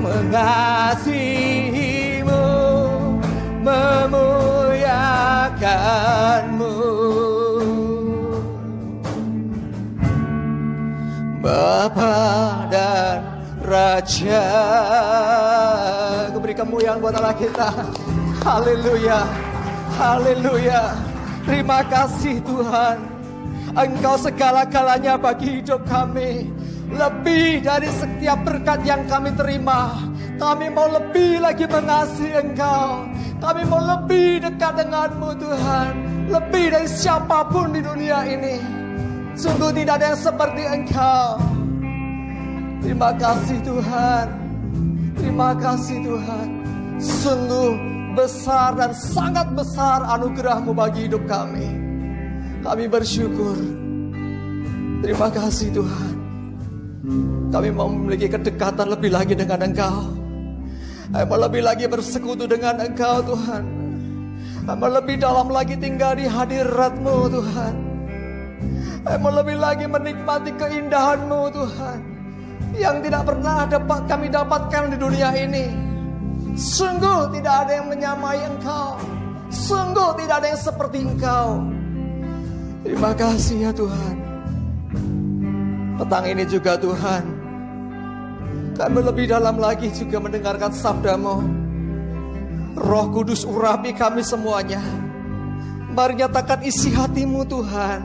mengasihimu, memuliakanmu. Bapa dan Raja. Aku beri kemuliaan buat Allah kita. Haleluya, haleluya. Terima kasih Tuhan, Engkau segala-galanya bagi hidup kami. Lebih dari setiap berkat yang kami terima, kami mau lebih lagi mengasihi Engkau. Kami mau lebih dekat denganmu Tuhan, lebih dari siapapun di dunia ini. Sungguh tidak ada yang seperti Engkau. Terima kasih Tuhan, terima kasih Tuhan. Sungguh besar dan sangat besar anugerah-Mu bagi hidup kami. Kami bersyukur. Terima kasih Tuhan. Kami mau memiliki kedekatan lebih lagi dengan Engkau. Kami mau lebih lagi bersekutu dengan Engkau Tuhan. Kami mau lebih dalam lagi tinggal di hadirat-Mu Tuhan. Kami mau lebih lagi menikmati keindahan-Mu Tuhan, yang tidak pernah dapat kami dapatkan di dunia ini. Sungguh tidak ada yang menyamai Engkau. Sungguh tidak ada yang seperti Engkau. Terima kasih ya Tuhan. Petang ini juga Tuhan, kami lebih dalam lagi juga mendengarkan sabda-Mu. Roh Kudus urapi kami semuanya. Mari nyatakan isi hati-Mu Tuhan,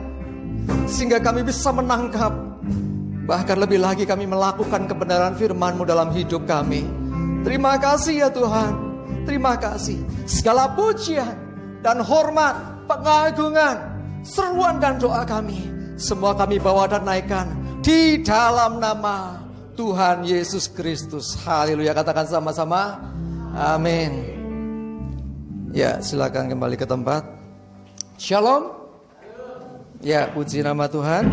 sehingga kami bisa menangkap. Bahkan lebih lagi kami melakukan kebenaran firman-Mu dalam hidup kami. Terima kasih ya Tuhan. Terima kasih. Segala pujian dan hormat, pengagungan, seruan dan doa kami, semua kami bawa dan naikkan di dalam nama Tuhan Yesus Kristus. Haleluya. Katakan sama-sama. Amin. Ya, silakan kembali ke tempat. Shalom. Ya, puji nama Tuhan.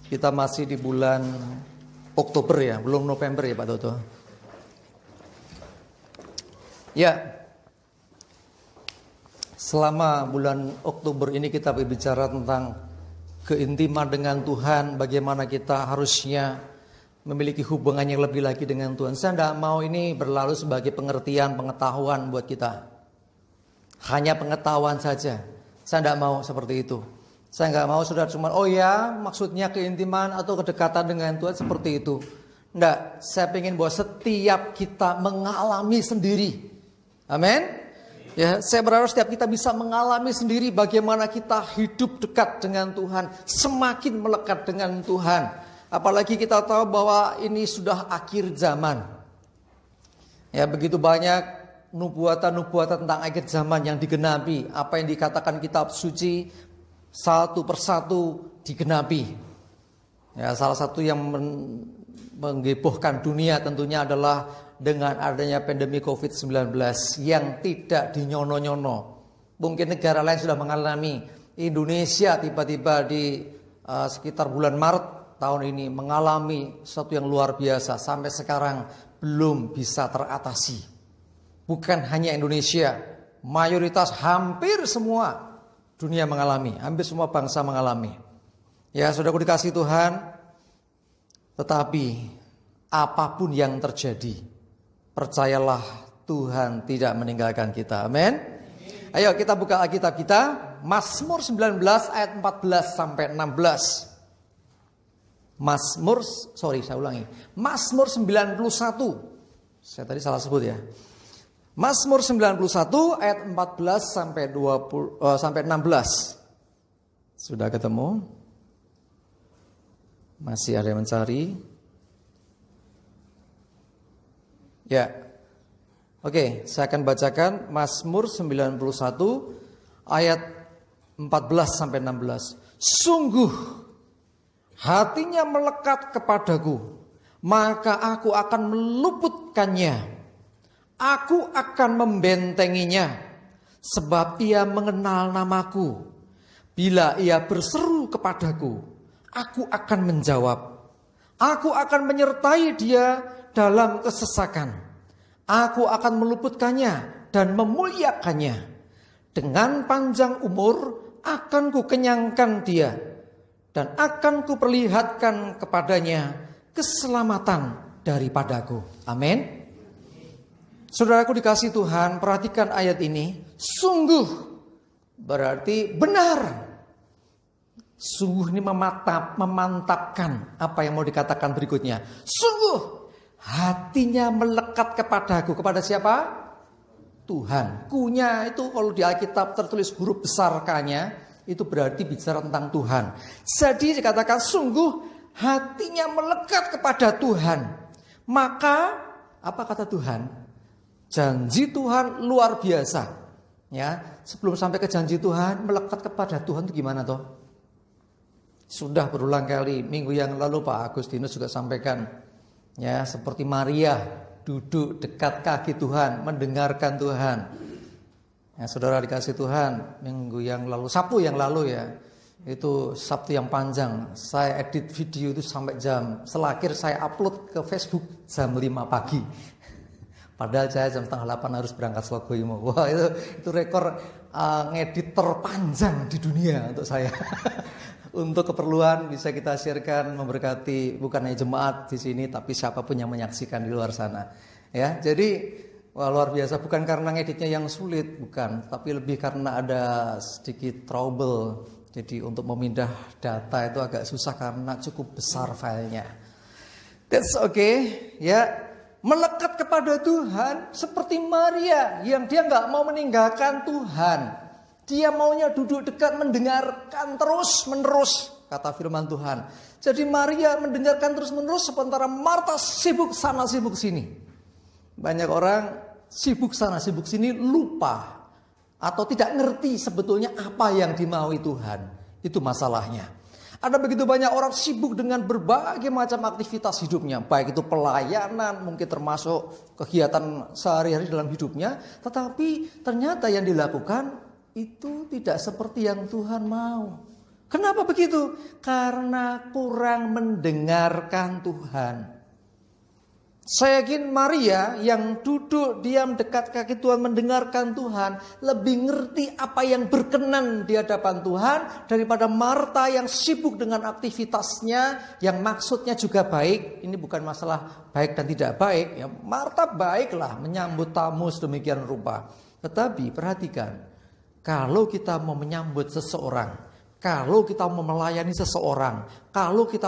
Kita masih di bulan Oktober ya, belum November ya Pak Toto. Ya, selama bulan Oktober ini kita berbicara tentang keintiman dengan Tuhan, bagaimana kita harusnya memiliki hubungan yang lebih lagi dengan Tuhan. Saya tidak mau ini berlalu sebagai pengertian, pengetahuan buat kita. Hanya pengetahuan saja. Saya tidak mau seperti itu. Saya nggak mau saudara cuma, oh ya maksudnya keintiman atau kedekatan dengan Tuhan seperti itu. Enggak, saya ingin bahwa setiap kita mengalami sendiri. Amin. Ya, saya berharap setiap kita bisa mengalami sendiri bagaimana kita hidup dekat dengan Tuhan, semakin melekat dengan Tuhan. Apalagi kita tahu bahwa ini sudah akhir zaman. Ya, begitu banyak nubuatan-nubuatan tentang akhir zaman yang digenapi. Apa yang dikatakan kitab suci satu persatu digenapi. Ya, salah satu yang menghebohkan dunia tentunya adalah dengan adanya pandemi COVID-19 yang tidak dinyono-nyono. Mungkin negara lain sudah mengalami. Indonesia tiba-tiba di sekitar bulan Maret tahun ini mengalami sesuatu yang luar biasa. Sampai sekarang belum bisa teratasi. Bukan hanya Indonesia, mayoritas hampir semua dunia mengalami, hampir semua bangsa mengalami. Ya, saudaraku dikasih Tuhan, tetapi apapun yang terjadi, percayalah Tuhan tidak meninggalkan kita. Amin. Ayo kita buka Alkitab kita, Mazmur 19 ayat 14 sampai 16. Mazmur 91. Saya tadi salah sebut ya. Mazmur 91 ayat 14 sampai 16. Sudah ketemu? Masih ada yang mencari? Ya. Oke, saya akan bacakan Mazmur 91 ayat 14 sampai 16. Sungguh hatinya melekat kepadaku, maka aku akan meluputkannya. Aku akan membentenginya, sebab ia mengenal namaku. Bila ia berseru kepadaku, aku akan menjawab. Aku akan menyertai dia dalam kesesakan. Aku akan meluputkannya dan memuliakannya. Dengan panjang umur akan kukenyangkan dia, dan akan kuperlihatkan kepadanya keselamatan daripadaku. Amin. Saudaraku dikasih Tuhan, perhatikan ayat ini. Sungguh berarti benar. Sungguh ini memantapkan apa yang mau dikatakan berikutnya. Sungguh hatinya melekat kepadaku. Kepada siapa? Tuhan. Kunya itu kalau di Alkitab tertulis huruf besar K-nya, itu berarti bicara tentang Tuhan. Jadi dikatakan sungguh hatinya melekat kepada Tuhan. Maka apa kata Tuhan? Janji Tuhan luar biasa. Ya, sebelum sampai ke janji Tuhan, melekat kepada Tuhan itu gimana toh? Sudah berulang kali minggu yang lalu Pak Agustinus juga sampaikan, ya seperti Maria duduk dekat kaki Tuhan, mendengarkan Tuhan. Ya, saudara dikasih Tuhan, minggu yang lalu, Sabtu yang lalu ya, itu Sabtu yang panjang. Saya edit video itu sampai jam selakir, saya upload ke Facebook jam 5 pagi. Padahal saya jam setengah 8 harus berangkat Slogoimo. Wah itu rekor ngedit terpanjang di dunia untuk saya. Untuk keperluan bisa kita sharekan, memberkati bukan hanya jemaat di sini, tapi siapapun yang menyaksikan di luar sana. Ya, jadi luar biasa. Bukan karena ngeditnya yang sulit, bukan, tapi lebih karena ada sedikit trouble. Jadi untuk memindah data itu agak susah karena cukup besar filenya. That's okay, ya. Melekat kepada Tuhan seperti Maria yang dia nggak mau meninggalkan Tuhan. Dia maunya duduk dekat mendengarkan terus menerus kata firman Tuhan. Jadi Maria mendengarkan terus menerus sementara Marta sibuk sana sibuk sini. Banyak orang sibuk sana sibuk sini lupa atau tidak ngerti sebetulnya apa yang dimaui Tuhan. Itu masalahnya. Ada begitu banyak orang sibuk dengan berbagai macam aktivitas hidupnya. Baik itu pelayanan, mungkin termasuk kegiatan sehari-hari dalam hidupnya. Tetapi ternyata yang dilakukan itu tidak seperti yang Tuhan mau. Kenapa begitu? Karena kurang mendengarkan Tuhan. Saya yakin Maria yang duduk diam dekat kaki Tuhan mendengarkan Tuhan lebih ngerti apa yang berkenan di hadapan Tuhan daripada Marta yang sibuk dengan aktivitasnya yang maksudnya juga baik. Ini bukan masalah baik dan tidak baik. Ya, Marta baiklah menyambut tamu sedemikian rupa. Tetapi perhatikan, kalau kita mau menyambut seseorang, kalau kita mau melayani seseorang, kalau kita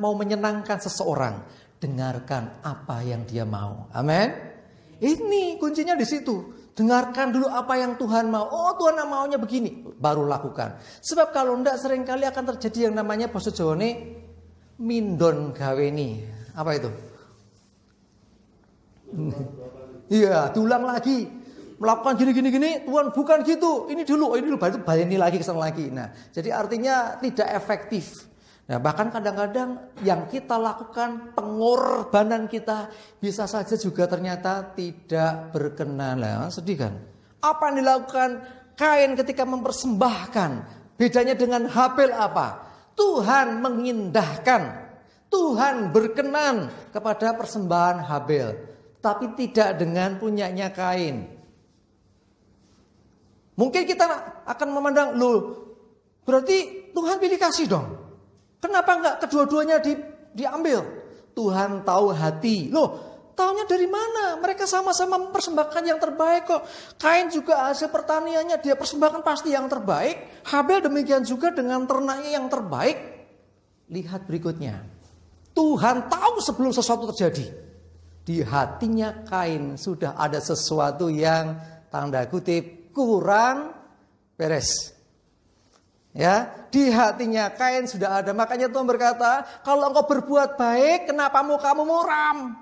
mau menyenangkan seseorang, dengarkan apa yang dia mau. Amin. Ini kuncinya di situ. Dengarkan dulu apa yang Tuhan mau. Oh, Tuhan maunya begini, baru lakukan. Sebab kalau enggak seringkali akan terjadi yang namanya basa Jawane mindon gaweni. Apa itu? Iya, diulang lagi. Melakukan gini, Tuhan bukan gitu. Ini dulu, baru baleni lagi kesana lagi. Nah, jadi artinya tidak efektif. Nah, bahkan kadang-kadang yang kita lakukan, pengorbanan kita bisa saja juga ternyata tidak berkenan. Nah, sedih kan? Apa yang dilakukan Kain ketika mempersembahkan? Bedanya dengan Habel apa? Tuhan mengindahkan, Tuhan berkenan kepada persembahan Habel, tapi tidak dengan punyanya Kain. Mungkin kita akan memandang, loh, berarti Tuhan pilih kasih dong. Kenapa enggak kedua-duanya diambil? Tuhan tahu hati. Loh, tahunya dari mana? Mereka sama-sama mempersembahkan yang terbaik kok. Kain juga hasil pertaniannya dia persembahkan pasti yang terbaik. Habel demikian juga dengan ternaknya yang terbaik. Lihat berikutnya. Tuhan tahu sebelum sesuatu terjadi. Di hatinya Kain sudah ada sesuatu yang tanda kutip kurang beres. Ya, di hatinya Kain sudah ada. Makanya Tuhan berkata, kalau engkau berbuat baik, kenapa mukamu muram?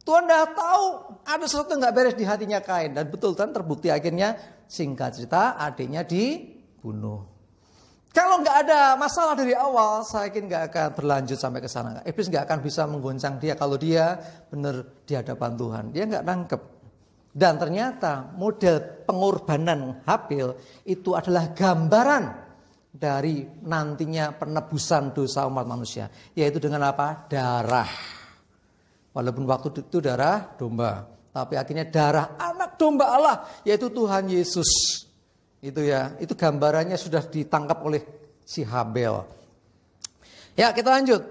Tuhan dah tahu ada sesuatu nggak beres di hatinya Kain. Dan betul kan terbukti akhirnya singkat cerita adiknya dibunuh. Kalau nggak ada masalah dari awal, saya yakin nggak akan berlanjut sampai ke sana. Iblis nggak akan bisa menggoncang dia kalau dia benar di hadapan Tuhan. Dia nggak nangkep. Dan ternyata model pengorbanan Habel itu adalah gambaran dari nantinya penebusan dosa umat manusia. Yaitu dengan apa? Darah. Walaupun waktu itu darah domba. Tapi akhirnya darah anak domba Allah. Yaitu Tuhan Yesus. Itu ya, itu gambarannya sudah ditangkap oleh si Habel. Ya, kita lanjut.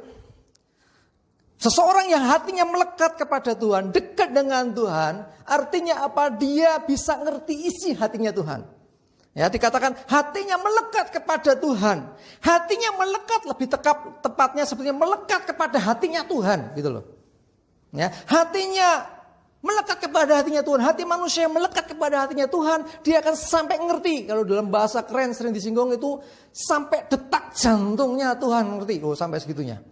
Seseorang yang hatinya melekat kepada Tuhan, dekat dengan Tuhan, artinya apa? Dia bisa ngerti isi hatinya Tuhan. Ya, dikatakan hatinya melekat kepada Tuhan. Hatinya melekat, lebih tepatnya sebenarnya melekat kepada hatinya Tuhan, gitu loh. Ya, hatinya melekat kepada hatinya Tuhan. Hati manusia yang melekat kepada hatinya Tuhan, dia akan sampai ngerti. Kalau dalam bahasa keren sering disinggung itu sampai detak jantungnya Tuhan ngerti. Oh, sampai segitunya.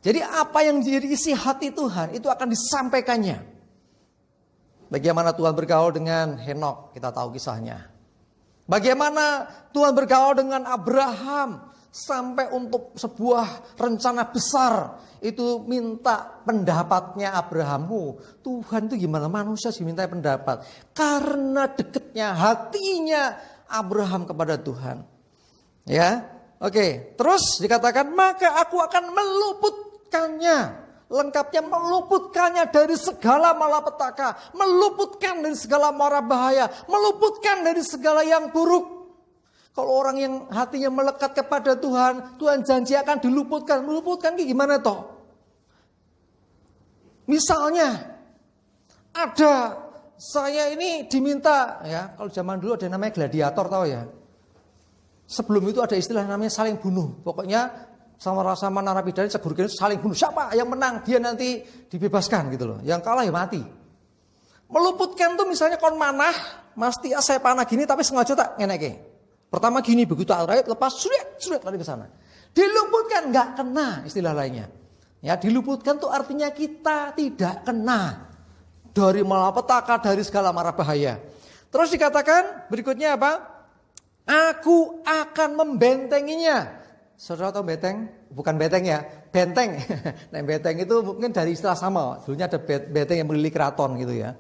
Jadi apa yang jadi isi hati Tuhan itu akan disampaikannya. Bagaimana Tuhan bergaul dengan Henokh, kita tahu kisahnya. Bagaimana Tuhan bergaul dengan Abraham sampai untuk sebuah rencana besar itu minta pendapatnya Abraham. Oh, Tuhan itu gimana manusia sih minta pendapat? Karena dekatnya hatinya Abraham kepada Tuhan. Ya, oke. Terus dikatakan maka aku akan meluputkannya, lengkapnya meluputkannya dari segala malapetaka, meluputkan dari segala mara bahaya, meluputkan dari segala yang buruk. Kalau orang yang hatinya melekat kepada Tuhan, Tuhan janji akan diluputkan. Meluputkan gimana toh? Misalnya ada saya ini diminta, ya kalau zaman dulu ada namanya gladiator tahu ya. Sebelum itu ada istilah namanya saling bunuh. Pokoknya sama-sama narapidana segera saling bunuh. Siapa yang menang dia nanti dibebaskan gitu loh. Yang kalah ya mati. Meluputkan tuh misalnya kon manah, mesti saya panah gini tapi sengaja tak ngeneke. Pertama gini begitu rakyat lepas sulit lari ke sana. Diluputkan nggak kena istilah lainnya. Ya diluputkan tuh artinya kita tidak kena dari malapetaka dari segala mara bahaya. Terus dikatakan berikutnya apa? Aku akan membentenginya. Saudara tahu benteng? Bukan benteng ya, benteng. Nah benteng itu mungkin dari istilah sama. Dulunya ada benteng yang melilit keraton gitu ya.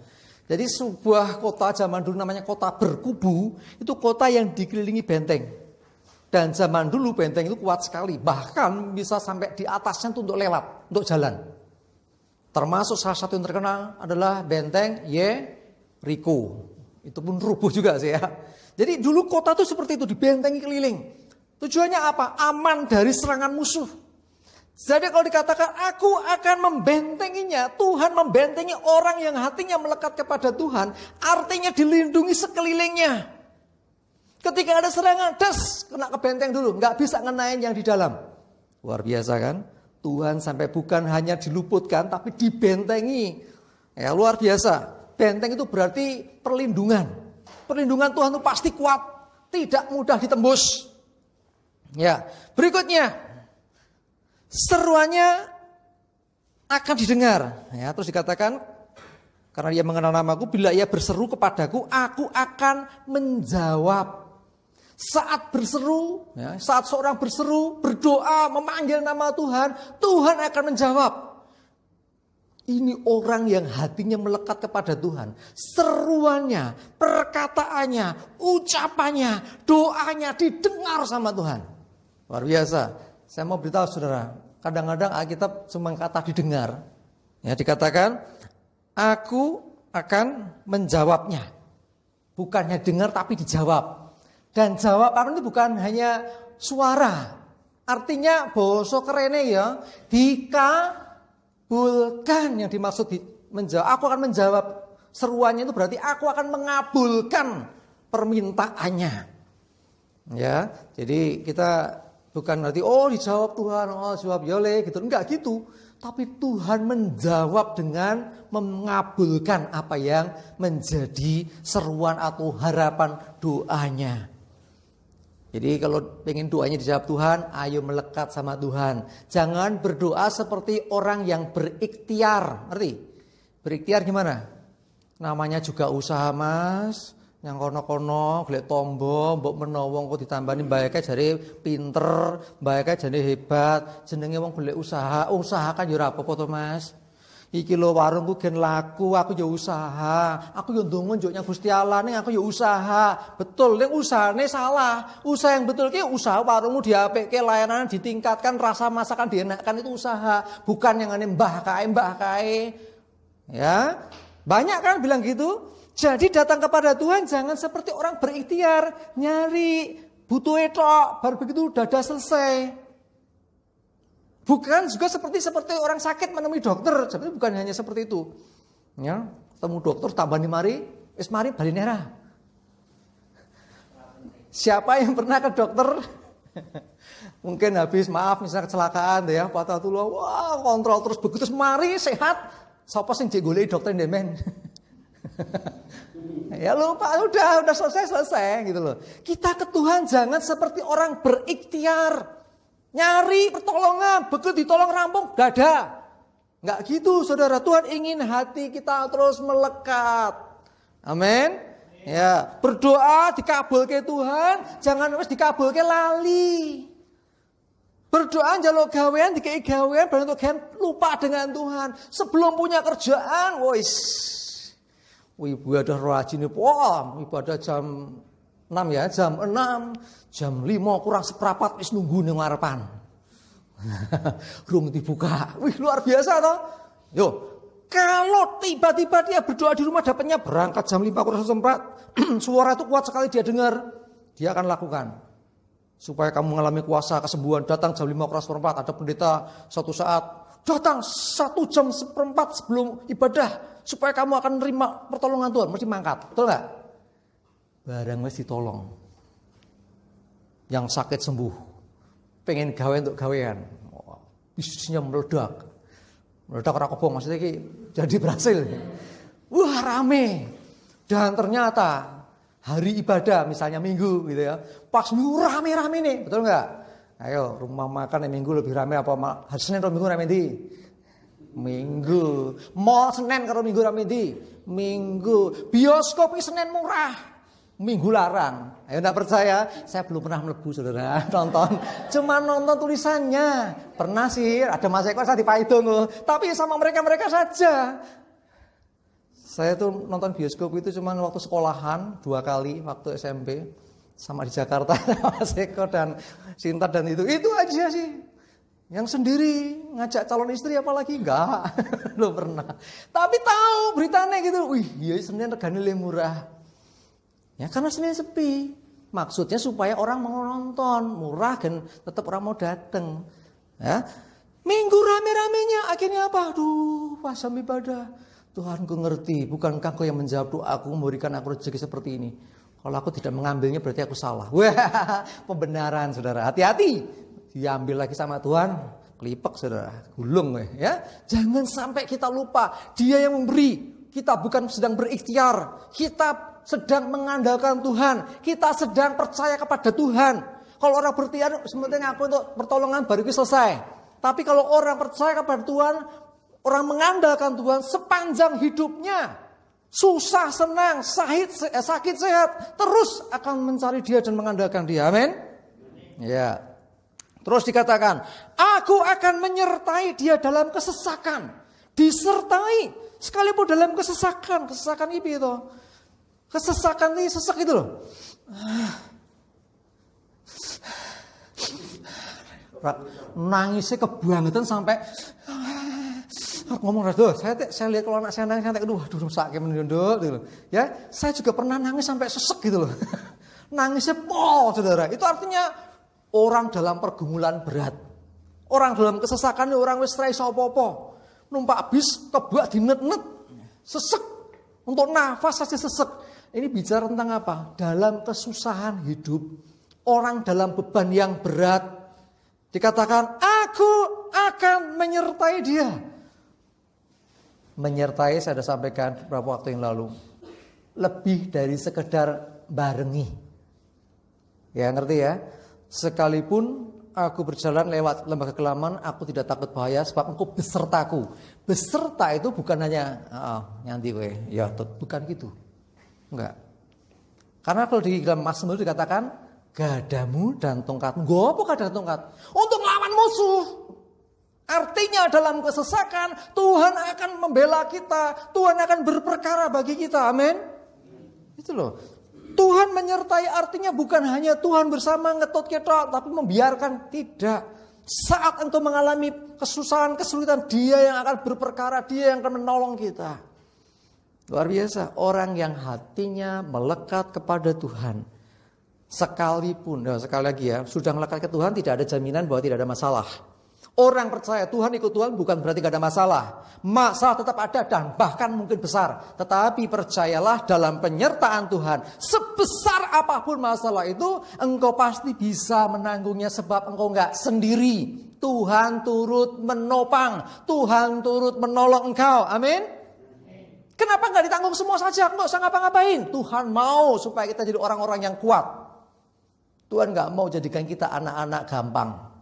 Jadi sebuah kota zaman dulu namanya kota berkubu, itu kota yang dikelilingi benteng. Dan zaman dulu benteng itu kuat sekali, bahkan bisa sampai di atasnya untuk lewat, untuk jalan. Termasuk salah satu yang terkenal adalah benteng Yeriko. Itu pun rubuh juga sih ya. Jadi dulu kota itu seperti itu, dibentengi keliling. Tujuannya apa? Aman dari serangan musuh. Jadi kalau dikatakan aku akan membentenginya, Tuhan membentengi orang yang hatinya melekat kepada Tuhan, artinya dilindungi sekelilingnya. Ketika ada serangan, kena ke benteng dulu, nggak bisa ngenain yang di dalam. Luar biasa kan? Tuhan sampai bukan hanya diluputkan, tapi dibentengi. Ya luar biasa. Benteng itu berarti perlindungan. Perlindungan Tuhan itu pasti kuat, tidak mudah ditembus. Ya, berikutnya. Seruannya akan didengar. Ya, terus dikatakan, karena dia mengenal namaku, bila ia berseru kepadaku, aku akan menjawab. Saat berseru, ya, saat seorang berseru, berdoa, memanggil nama Tuhan, Tuhan akan menjawab. Ini orang yang hatinya melekat kepada Tuhan. Seruannya, perkataannya, ucapannya, doanya didengar sama Tuhan. Luar biasa. Saya mau beritahu saudara, kadang-kadang Alkitab cuma kata didengar. Ya, dikatakan, aku akan menjawabnya. Bukannya dengar tapi dijawab. Dan jawaban itu bukan hanya suara. Artinya bahasa kerene ya, dikabulkan yang dimaksud menjawab. Aku akan menjawab seruannya itu berarti aku akan mengabulkan permintaannya. Ya, jadi kita bukan berarti dijawab Tuhan, jawab yole gitu. Enggak gitu. Tapi Tuhan menjawab dengan mengabulkan apa yang menjadi seruan atau harapan doanya. Jadi kalau pengen doanya dijawab Tuhan, ayo melekat sama Tuhan. Jangan berdoa seperti orang yang berikhtiar. Ngerti? Berikhtiar gimana? Namanya juga usaha mas. Yang kono-kono, golek tombo, mbok menawa kok ditambani mbayake jare pinter, mbayake jane hebat, jenenge wong golek usaha. Usaha kan ya ora apa-apa to, Mas. Iki lho warungku gen laku, aku ya usaha. Aku ya ndonga njoknya Gusti Allah ning aku ya usaha. Betul, ning usahane salah. Usaha yang betul ki usaha warungmu diapekke, layanan ditingkatkan, rasa masakan dienakkan itu usaha, bukan yang ngene mbah kae. Ya. Banyak kan bilang gitu. Jadi datang kepada Tuhan jangan seperti orang berikhtiar, nyari butuh tok, baru begitu udah selesai. Bukan juga seperti orang sakit menemui dokter, sebenarnya bukan hanya seperti itu. Ya, ketemu dokter tambah mari, mari balinera. Siapa yang pernah ke dokter? Mungkin habis misalnya kecelakaan ya, patah tulang, wah kontrol terus begitu mari sehat, sapa sing digoleki dokter ndemen. Ya lupa, udah selesai gitu loh. Kita ke Tuhan jangan seperti orang berikhtiar, nyari pertolongan, begitu ditolong rampung, dadah. Enggak gitu, saudara. Tuhan ingin hati kita terus melekat. Amin. Ya, berdoa dikabulke Tuhan, jangan wis dikabulke lali. Berdoa njaluk gawean dikei gawean bareng untuk gawean lupa dengan Tuhan. Sebelum punya kerjaan, ibadah rajin ibadah jam 6 ya, jam 6, jam 5 kurang seprapat wis nunggu ning ngarepan. Rung dibuka. Wih, luar biasa toh. Yo, kalau tiba-tiba dia berdoa di rumah dapatnya berangkat jam 5 kurang seperempat, suara itu kuat sekali dia dengar, dia akan lakukan. Supaya kamu mengalami kuasa kesembuhan, datang jam 5 kurang seperempat, ada pendeta suatu saat datang 1 jam seperempat sebelum ibadah, supaya kamu akan menerima pertolongan Tuhan, mesti mangkat, betul nggak? Barang mesti tolong. Yang sakit sembuh, pengen gawe untuk gawean, bisnisnya meledak orang kobong, maksudnya jadi berhasil. Wah rame, dan ternyata hari ibadah misalnya minggu gitu ya, pas minggu rame-rame nih, betul nggak? Ayo rumah makan minggu lebih rame apa hari Senin atau minggu rame di? Minggu. Mall Senin karo minggu rame di? Minggu. Bioskop Senin murah, minggu larang. Ayo enggak percaya? Saya belum pernah mlebu saudara nonton. Cuma nonton tulisannya. Pernah sih ada Mas Eko saya di Paidong, tapi sama mereka saja. Saya tuh nonton bioskop itu cuma waktu sekolahan 2 kali waktu SMP sama di Jakarta Mas Eko dan Sinta dan itu aja sih. Yang sendiri ngajak calon istri apalagi enggak. Belum pernah. Tapi tahu beritanya gitu. Wih, iya Senin regane le murah. Ya karena Senin sepi. Maksudnya supaya orang mau nonton, murah dan tetap orang mau datang. Ya. Minggu rame-ramenya akhirnya apa? Aduh, pas jam ibadah. Tuhanku ngerti, bukankah Kau yang menjawab doaku, memberikan aku rezeki seperti ini. Kalau aku tidak mengambilnya berarti aku salah. Wah, pembenaran saudara. Hati-hati. Diambil lagi sama Tuhan, kelipek saudara, gulung ya. Jangan sampai kita lupa, Dia yang memberi. Kita bukan sedang berikhtiar, kita sedang mengandalkan Tuhan, kita sedang percaya kepada Tuhan. Kalau orang berikhtiar, sementing aku untuk pertolongan baru selesai. Tapi kalau orang percaya kepada Tuhan, orang mengandalkan Tuhan sepanjang hidupnya, susah, senang, sakit, sehat, terus akan mencari Dia dan mengandalkan Dia. Amin. Ya. Terus dikatakan, aku akan menyertai dia dalam kesesakan. Disertai, sekalipun dalam kesesakan. Kesesakan itu. Kesesakan ini sesak itu loh. Nangisnya kebangetan sampai ngomong aduh, saya lihat kalau anak saya nangis sampai aduh sakit menunduk gitu. Ya, saya juga pernah nangis sampai sesek gitu loh. Nangisnya pol saudara. Itu artinya orang dalam pergumulan berat. Orang dalam kesesakan, orang wis ra iso apa-apa. Numpak bis kebak dinet-net. Sesek. Untuk nafas saja sesek. Ini bicara tentang apa? Dalam kesusahan hidup. Orang dalam beban yang berat. Dikatakan, aku akan menyertai dia. Menyertai saya sudah sampaikan beberapa waktu yang lalu. Lebih dari sekedar barengi. Ya ngerti ya? Sekalipun aku berjalan lewat lembah kekelaman, aku tidak takut bahaya sebab engkau besertaku. Beserta itu bukan hanya nyanti we, ya bukan gitu. Enggak. Karena kalau di dalam Mazmur dikatakan gadamu dan tongkatmu. Nggo apa gada dan tongkat? Untuk melawan musuh. Artinya dalam kesesakan Tuhan akan membela kita, Tuhan akan berperkara bagi kita. Amin. Itu loh. Tuhan menyertai artinya bukan hanya Tuhan bersama ngetot kita, tapi membiarkan tidak. Saat engkau mengalami kesusahan, kesulitan, Dia yang akan berperkara, Dia yang akan menolong kita. Luar biasa, orang yang hatinya melekat kepada Tuhan. Sekalipun, sekali lagi ya, sudah melekat ke Tuhan tidak ada jaminan bahwa tidak ada masalah. Orang percaya Tuhan, ikut Tuhan bukan berarti gak ada masalah. Masalah tetap ada dan bahkan mungkin besar. Tetapi percayalah dalam penyertaan Tuhan. Sebesar apapun masalah itu, engkau pasti bisa menanggungnya sebab engkau gak sendiri. Tuhan turut menopang. Tuhan turut menolong engkau. Amin. Kenapa gak ditanggung semua saja? Enggak usah ngapa-ngapain. Tuhan mau supaya kita jadi orang-orang yang kuat. Tuhan gak mau jadikan kita anak-anak gampang.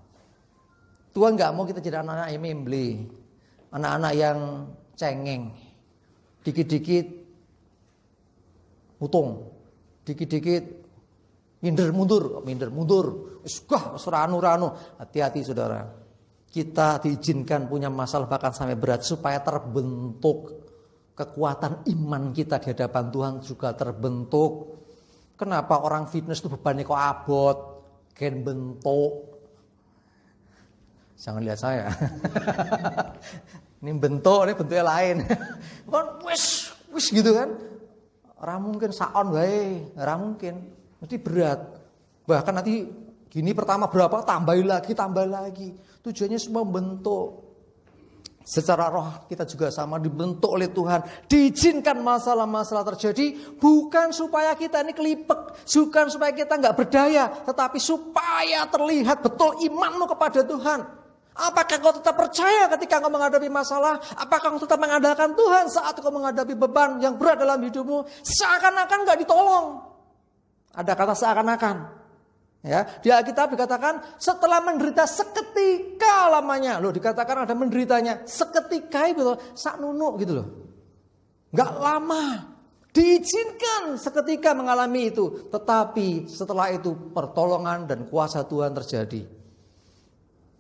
Tuhan gak mau kita jadi anak-anak yang membeli, anak-anak yang cengeng, dikit-dikit utung, dikit-dikit minder mundur, ranu. Hati-hati saudara, kita diizinkan punya masalah bahkan sampai berat supaya terbentuk kekuatan iman kita di hadapan Tuhan juga terbentuk. Kenapa orang fitness itu bebannya kok abot, gen bentuk? Jangan lihat saya. Ini bentuknya lain. Kan wis gitu kan. Ora mungkin saon wae, ora mungkin. Mesti berat. Bahkan nanti gini pertama berapa tambah lagi. Tujuannya semua membentuk. Secara roh kita juga sama dibentuk oleh Tuhan. Diizinkan masalah-masalah terjadi bukan supaya kita ini kelipek, bukan supaya kita enggak berdaya, tetapi supaya terlihat betul imanmu kepada Tuhan. Apakah kau tetap percaya ketika kau menghadapi masalah? Apakah kau tetap mengandalkan Tuhan saat kau menghadapi beban yang berat dalam hidupmu? Seakan-akan gak ditolong. Ada kata seakan-akan. Ya, di Alkitab dikatakan setelah menderita seketika lamanya. Loh, dikatakan ada menderitanya seketika itu sak nunuk gitu loh. Gak lama. Diizinkan seketika mengalami itu. Tetapi setelah itu pertolongan dan kuasa Tuhan terjadi.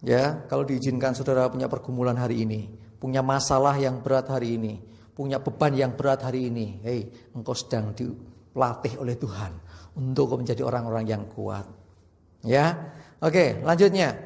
Ya, kalau diizinkan saudara punya pergumulan hari ini, punya masalah yang berat hari ini, punya beban yang berat hari ini, engkau sedang dilatih oleh Tuhan untuk menjadi orang-orang yang kuat. Ya, oke, lanjutnya.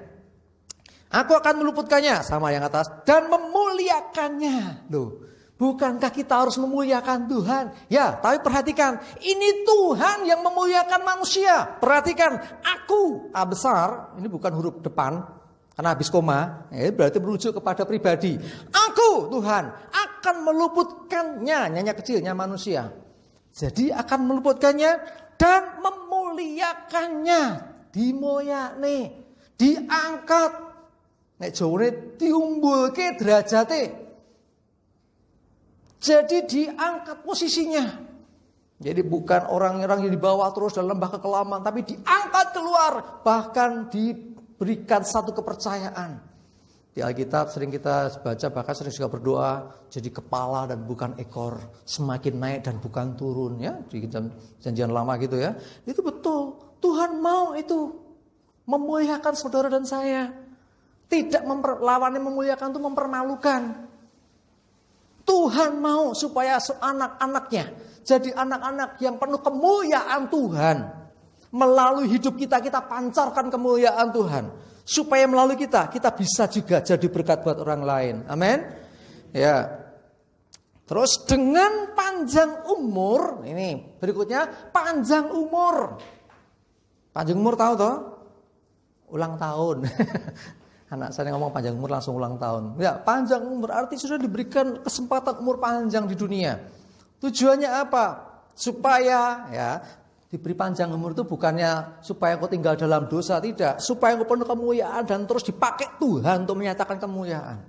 Aku akan meluputkannya sama yang atas dan memuliakannya. Loh, bukankah kita harus memuliakan Tuhan? Ya, tapi perhatikan, ini Tuhan yang memuliakan manusia. Perhatikan, aku A besar, ini bukan huruf depan. Karena habis koma, berarti merujuk kepada pribadi. Aku Tuhan akan meluputkannya, nyanya kecilnya manusia. Jadi akan meluputkannya dan memuliakannya. Dimoyakne, diangkat. Nek jawone diumbulke derajate. Jadi diangkat posisinya. Jadi bukan orang-orang yang dibawa terus dalam lembah kekelaman, tapi diangkat keluar, bahkan diberikan satu kepercayaan. Di Alkitab sering kita baca, bahkan sering juga berdoa, jadi kepala dan bukan ekor, semakin naik dan bukan turun, ya, di janjian lama gitu ya. Itu betul. Tuhan mau itu memuliakan saudara dan saya. Tidak lawannya memuliakan itu mempermalukan. Tuhan mau supaya anak-anaknya jadi anak-anak yang penuh kemuliaan Tuhan. Melalui hidup kita pancarkan kemuliaan Tuhan. Supaya melalui kita bisa juga jadi berkat buat orang lain. Amin. Ya. Terus dengan panjang umur, ini berikutnya panjang umur. Panjang umur tahu toh? Ulang tahun. Anak saya ngomong panjang umur langsung ulang tahun. Ya, panjang umur arti sudah diberikan kesempatan umur panjang di dunia. Tujuannya apa? Supaya ya diberi panjang umur itu bukannya supaya kau tinggal dalam dosa, tidak. Supaya kau penuh kemuliaan dan terus dipakai Tuhan untuk menyatakan kemuliaan.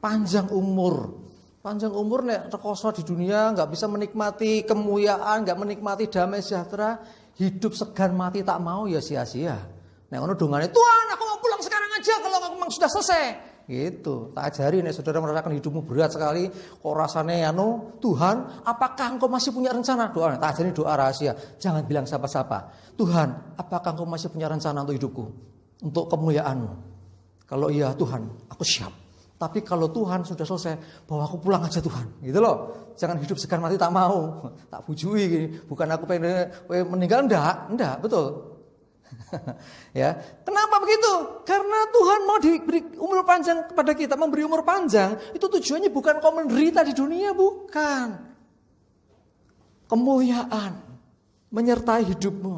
Panjang umur. Panjang umur nek rekoso di dunia nggak bisa menikmati kemuliaan, nggak menikmati damai sejahtera, hidup segan mati tak mau ya sia-sia. Nek ono dongane, Tuhan aku mau pulang sekarang aja kalau aku memang sudah selesai. Gitu. Tak ajari nek saudara merasakan hidupmu berat sekali, kok rasanya Tuhan, apakah engkau masih punya rencana? Doa, tak ajari doa rahasia. Jangan bilang siapa-siapa. Tuhan, apakah engkau masih punya rencana untuk hidupku? Untuk kemuliaanmu? Kalau iya Tuhan, aku siap. Tapi kalau Tuhan sudah selesai, bawa aku pulang aja Tuhan. Gitu loh. Jangan hidup segan mati tak mau. Tak bujui gini. Bukan aku pengen meninggal, enggak, betul. Ya, kenapa begitu? Karena Tuhan mau diberi umur panjang kepada kita, memberi umur panjang. Itu tujuannya bukan kau menderita di dunia, bukan. Kemuliaan menyertai hidupmu.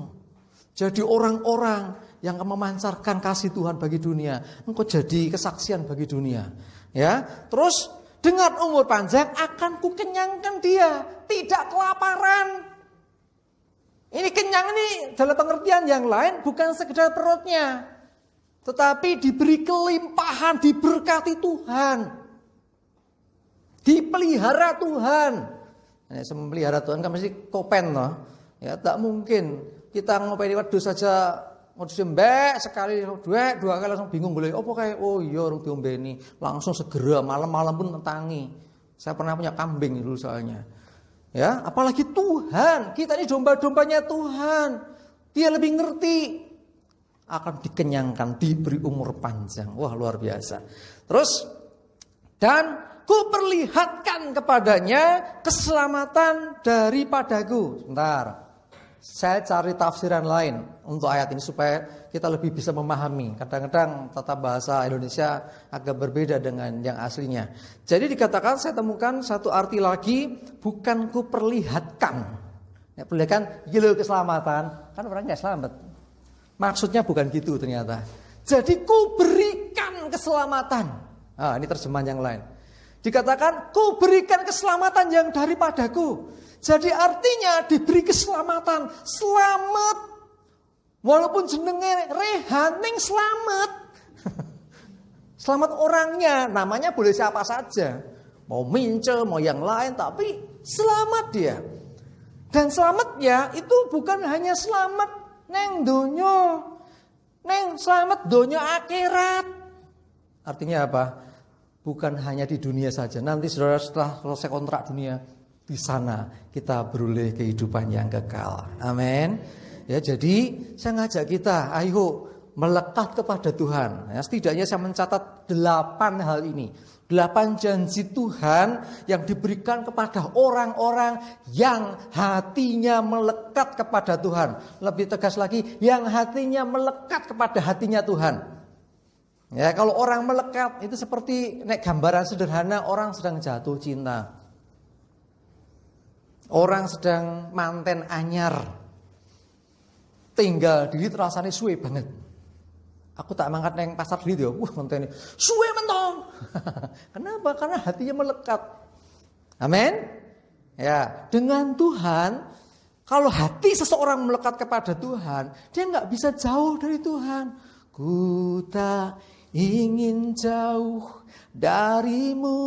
Jadi orang-orang yang akan memancarkan kasih Tuhan bagi dunia. Engkau jadi kesaksian bagi dunia. Ya, terus dengan umur panjang akan kukenyangkan dia, tidak kelaparan. Ini kenyang ini dalam pengertian yang lain bukan sekedar perutnya, tetapi diberi kelimpahan, diberkati Tuhan, dipelihara Tuhan. Memelihara Tuhan kan mesti kopen loh. Ya, tak mungkin kita ngopeni wedhus saja mau disembek sekali dua kali langsung bingung boleh apa kayak oh iya orang diombeni langsung segera malam-malam pun mentangi. Saya pernah punya kambing dulu soalnya. Ya, apalagi Tuhan, kita ini domba-dombanya Tuhan. Dia lebih ngerti, akan dikenyangkan, diberi umur panjang. Wah, luar biasa. Terus, dan kuperlihatkan kepadanya keselamatan daripadaku. Sebentar. Saya cari tafsiran lain untuk ayat ini supaya kita lebih bisa memahami. Kadang-kadang tata bahasa Indonesia agak berbeda dengan yang aslinya. Jadi dikatakan saya temukan satu arti lagi, bukan kuperlihatkan. Ya, perlihatkan gila keselamatan, kan orang nggak selamat. Maksudnya bukan gitu ternyata. Jadi kuberikan keselamatan. Nah, ini terjemahan yang lain. Dikatakan kuberikan keselamatan yang daripadaku. Jadi artinya diberi keselamatan, selamat. Walaupun jenenge rehaning selamat. Selamat orangnya, namanya boleh siapa saja. Mau mince, mau yang lain, tapi selamat dia. Dan selamatnya itu bukan hanya selamat neng donya. Neng selamat donya akhirat. Artinya apa? Bukan hanya di dunia saja. Nanti saudara setelah selesai kontrak dunia, di sana kita beroleh kehidupan yang kekal. Amin. Ya, jadi saya ngajak kita, ayo melekat kepada Tuhan. Ya, setidaknya saya mencatat 8 hal ini. 8 janji Tuhan yang diberikan kepada orang-orang yang hatinya melekat kepada Tuhan. Lebih tegas lagi, yang hatinya melekat kepada hatinya Tuhan. Ya, kalau orang melekat itu seperti gambaran sederhana orang sedang jatuh cinta. Orang sedang manten anyar, tinggal di rasanya suwe banget. Aku tak mangkat neng pasar dili yo, manten suwe mentong. Kenapa? Karena hatinya melekat. Amin. Ya, dengan Tuhan, kalau hati seseorang melekat kepada Tuhan, dia nggak bisa jauh dari Tuhan. Ku tak ingin jauh darimu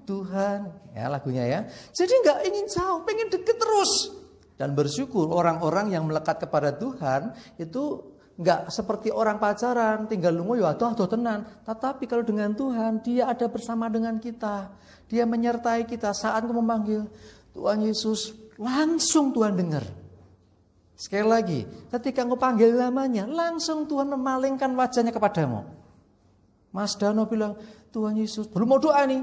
Tuhan. Ya, lagunya ya. Jadi nggak ingin jauh, pengen deket terus. Dan bersyukur orang-orang yang melekat kepada Tuhan itu nggak seperti orang pacaran, tinggal lungo ya aduh tenan. Tetapi kalau dengan Tuhan, dia ada bersama dengan kita. Dia menyertai kita saat kita memanggil Tuhan Yesus, langsung Tuhan dengar. Sekali lagi, ketika engkau panggil namanya, langsung Tuhan memalingkan wajahnya kepadamu. Mas Dano bilang, Tuhan Yesus, belum mau doa nih.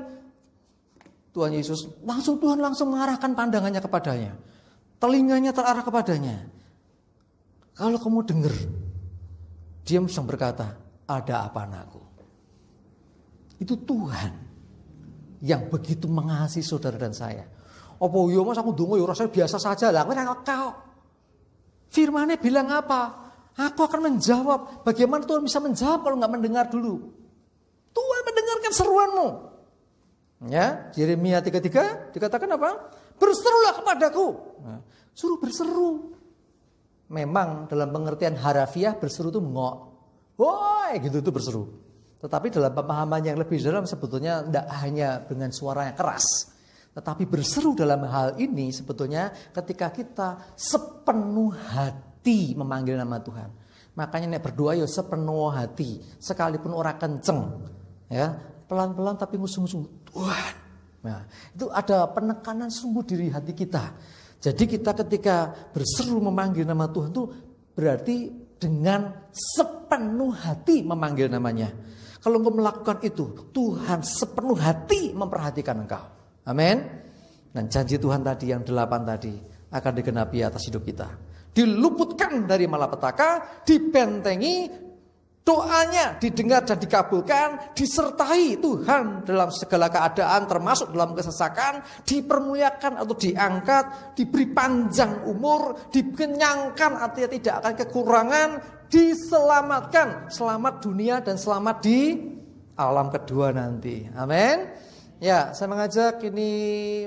Tuhan Yesus, Tuhan langsung mengarahkan pandangannya kepadanya. Telinganya terarah kepadanya. Kalau kamu dengar, dia sedang berkata, ada apa anakku? Itu Tuhan yang begitu mengasihi saudara dan saya. Apa yo mas aku dongo yo rasanya biasa saja lah, kau. Firman-Nya bilang apa? Aku akan menjawab. Bagaimana Tuhan bisa menjawab kalau nggak mendengar dulu? Tuhan mendengarkan seruanmu. Ya, Yeremia 33 dikatakan apa? Berserulah kepadaku. Nah, suruh berseru. Memang dalam pengertian harafiah berseru itu ngok. Woi, gitu itu berseru. Tetapi dalam pemahaman yang lebih dalam sebetulnya tidak hanya dengan suara yang keras. Tetapi berseru dalam hal ini sebetulnya ketika kita sepenuh hati memanggil nama Tuhan. Makanya nek berdoa ya sepenuh hati, sekalipun orang kenceng. Ya, pelan-pelan tapi sungguh-sungguh Tuhan. Nah, itu ada penekanan sungguh diri hati kita. Jadi kita ketika berseru memanggil nama Tuhan itu berarti dengan sepenuh hati memanggil namanya. Kalau engkau melakukan itu, Tuhan sepenuh hati memperhatikan engkau. Amin. Dan janji Tuhan tadi yang 8 tadi akan digenapi atas hidup kita. Diluputkan dari malapetaka, dibentengi doanya didengar dan dikabulkan, disertai Tuhan dalam segala keadaan, termasuk dalam kesesakan, dipermuliakan atau diangkat, diberi panjang umur, dikenyangkan artinya tidak akan kekurangan, diselamatkan, selamat dunia dan selamat di alam kedua nanti. Amin. Ya, saya mengajak ini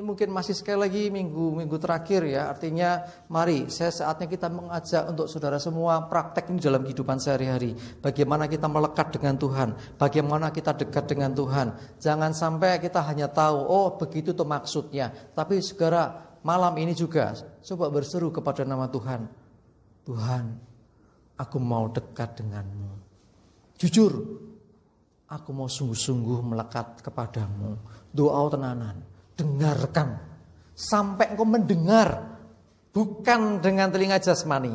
mungkin masih sekali lagi minggu terakhir ya. Artinya mari saatnya kita mengajak untuk saudara semua praktek ini dalam kehidupan sehari-hari. Bagaimana kita melekat dengan Tuhan, bagaimana kita dekat dengan Tuhan. Jangan sampai kita hanya tahu, oh begitu tuh maksudnya. Tapi segera malam ini juga coba berseru kepada nama Tuhan. Tuhan, aku mau dekat denganmu. Jujur, aku mau sungguh-sungguh melekat kepadamu. Doa tenanan, dengarkan. Sampai engkau mendengar. Bukan dengan telinga jasmani,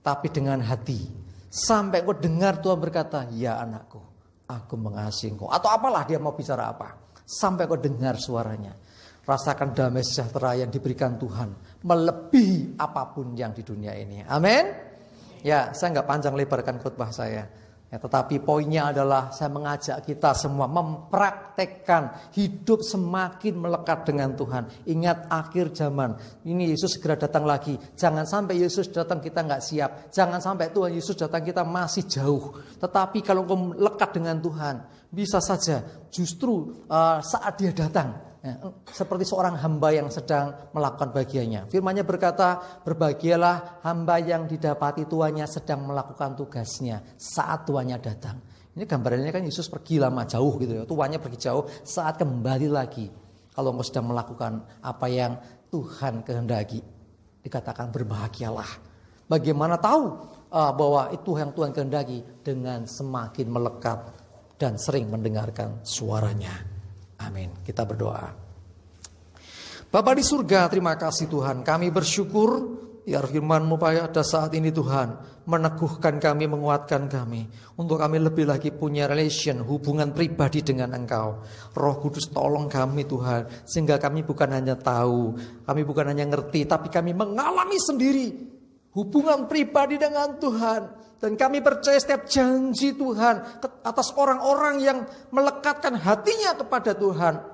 tapi dengan hati. Sampai engkau dengar Tuhan berkata, ya anakku, aku mengasihi engkau. Atau apalah dia mau bicara apa. Sampai engkau dengar suaranya. Rasakan damai sejahtera yang diberikan Tuhan. Melebihi apapun yang di dunia ini. Amin. Ya, saya nggak panjang lebarkan khotbah saya. Ya, tetapi poinnya adalah saya mengajak kita semua mempraktekkan hidup semakin melekat dengan Tuhan. Ingat akhir zaman, ini Yesus segera datang lagi. Jangan sampai Yesus datang kita nggak siap. Jangan sampai Tuhan Yesus datang kita masih jauh. Tetapi kalau engkau lekat dengan Tuhan, bisa saja justru saat dia datang, ya, seperti seorang hamba yang sedang melakukan bagiannya. Firman-Nya berkata, berbahagialah hamba yang didapati tuannya sedang melakukan tugasnya saat tuannya datang. Ini gambarannya kan Yesus pergi lama jauh gitu ya. Tuannya pergi jauh, saat kembali lagi. Kalau engkau sedang melakukan apa yang Tuhan kehendaki, dikatakan berbahagialah. Bagaimana tahu bahwa itu yang Tuhan kehendaki? Dengan semakin melekat dan sering mendengarkan suaranya. Amin. Kita berdoa. Bapa di surga, terima kasih Tuhan. Kami bersyukur biar firman-Mu pada saat ini Tuhan meneguhkan kami, menguatkan kami. Untuk kami lebih lagi punya relation, hubungan pribadi dengan Engkau. Roh Kudus tolong kami Tuhan. Sehingga kami bukan hanya tahu, kami bukan hanya ngerti, tapi kami mengalami sendiri hubungan pribadi dengan Tuhan. Dan kami percaya setiap janji Tuhan atas orang-orang yang melekatkan hatinya kepada Tuhan,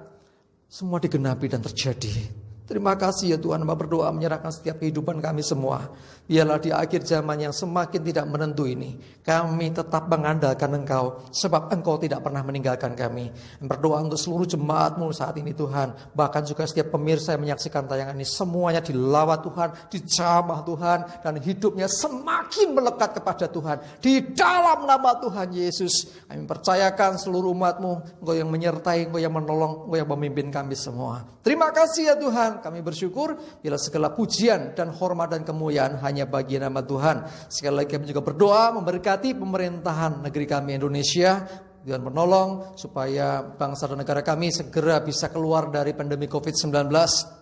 semua digenapi dan terjadi. Terima kasih ya Tuhan, hamba berdoa menyerahkan setiap kehidupan kami semua. Biarlah di akhir zaman yang semakin tidak menentu ini, kami tetap mengandalkan Engkau, sebab Engkau tidak pernah meninggalkan kami. Berdoa untuk seluruh jemaat-Mu saat ini Tuhan, bahkan juga setiap pemirsa yang menyaksikan tayangan ini, semuanya dilawat Tuhan, dijamah Tuhan, dan hidupnya semakin melekat kepada Tuhan. Di dalam nama Tuhan Yesus, kami percayakan seluruh umat-Mu, Engkau yang menyertai, Engkau yang menolong, Engkau yang memimpin kami semua. Terima kasih ya Tuhan. Kami bersyukur bila segala pujian dan hormat dan kemuliaan hanya bagi nama Tuhan. Sekali lagi kami juga berdoa memberkati pemerintahan negeri kami Indonesia. Tuhan menolong supaya bangsa dan negara kami segera bisa keluar dari pandemi COVID-19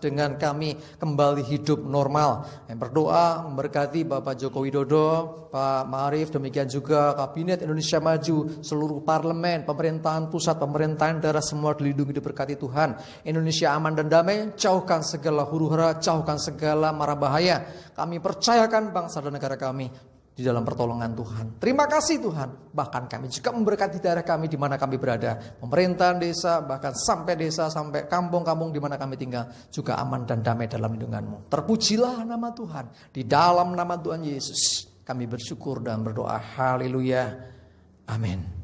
dengan kami kembali hidup normal. Yang berdoa memberkati Bapak Joko Widodo, Pak Ma'arif, demikian juga Kabinet Indonesia Maju, seluruh parlemen, pemerintahan pusat, pemerintahan daerah, semua dilindungi diberkati Tuhan. Indonesia aman dan damai, jauhkan segala huru-hara, jauhkan segala mara bahaya. Kami percayakan bangsa dan negara kami di dalam pertolongan Tuhan. Terima kasih Tuhan. Bahkan kami juga memberkati daerah kami di mana kami berada. Pemerintahan desa, bahkan sampai desa, sampai kampung-kampung di mana kami tinggal, juga aman dan damai dalam lindungan-Mu. Terpujilah nama Tuhan. Di dalam nama Tuhan Yesus kami bersyukur dan berdoa. Haleluya. Amin.